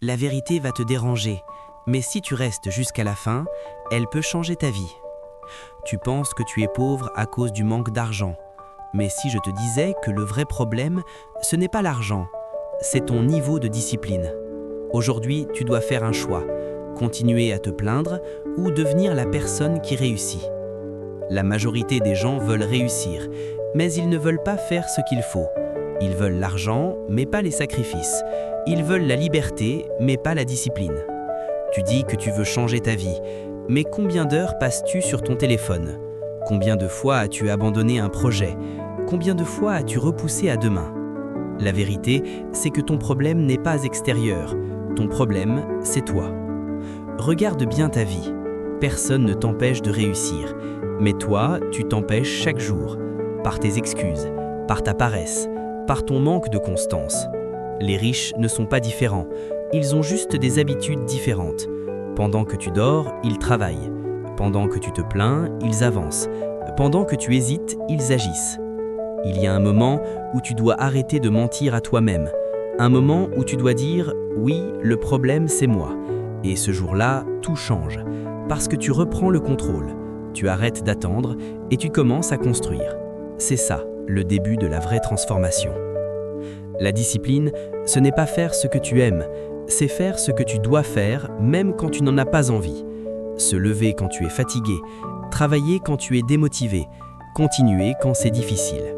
La vérité va te déranger, mais si tu restes jusqu'à la fin, elle peut changer ta vie. Tu penses que tu es pauvre à cause du manque d'argent, mais si je te disais que le vrai problème, ce n'est pas l'argent, c'est ton niveau de discipline. Aujourd'hui, tu dois faire un choix, continuer à te plaindre ou devenir la personne qui réussit. La majorité des gens veulent réussir, mais ils ne veulent pas faire ce qu'il faut. Ils veulent l'argent, mais pas les sacrifices. Ils veulent la liberté, mais pas la discipline. Tu dis que tu veux changer ta vie, mais combien d'heures passes-tu sur ton téléphone? Combien de fois as-tu abandonné un projet? Combien de fois as-tu repoussé à demain? La vérité, c'est que ton problème n'est pas extérieur. Ton problème, c'est toi. Regarde bien ta vie. Personne ne t'empêche de réussir. Mais toi, tu t'empêches chaque jour. Par tes excuses, par ta paresse, par ton manque de constance. Les riches ne sont pas différents. Ils ont juste des habitudes différentes. Pendant que tu dors, ils travaillent. Pendant que tu te plains, ils avancent. Pendant que tu hésites, ils agissent. Il y a un moment où tu dois arrêter de mentir à toi-même. Un moment où tu dois dire « Oui, le problème, c'est moi ». Et ce jour-là, tout change. Parce que tu reprends le contrôle. Tu arrêtes d'attendre et tu commences à construire. C'est ça, le début de la vraie transformation. La discipline, ce n'est pas faire ce que tu aimes, c'est faire ce que tu dois faire même quand tu n'en as pas envie. Se lever quand tu es fatigué, travailler quand tu es démotivé, continuer quand c'est difficile.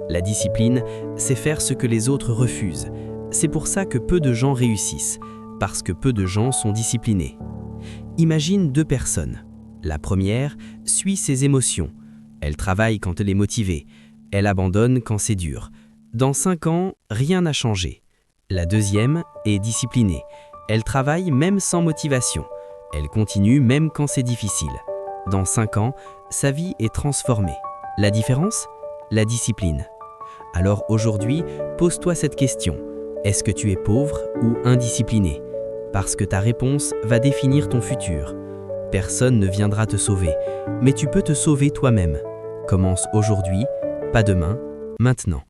La discipline, c'est faire ce que les autres refusent. C'est pour ça que peu de gens réussissent, parce que peu de gens sont disciplinés. Imagine deux personnes. La première suit ses émotions. Elle travaille quand elle est motivée. Elle abandonne quand c'est dur. Dans 5 ans, rien n'a changé. La deuxième est disciplinée. Elle travaille même sans motivation. Elle continue même quand c'est difficile. Dans 5 ans, sa vie est transformée. La différence? La discipline. Alors aujourd'hui, pose-toi cette question. Est-ce que tu es pauvre ou indiscipliné? Parce que ta réponse va définir ton futur. Personne ne viendra te sauver, mais tu peux te sauver toi-même. Commence aujourd'hui, pas demain, maintenant.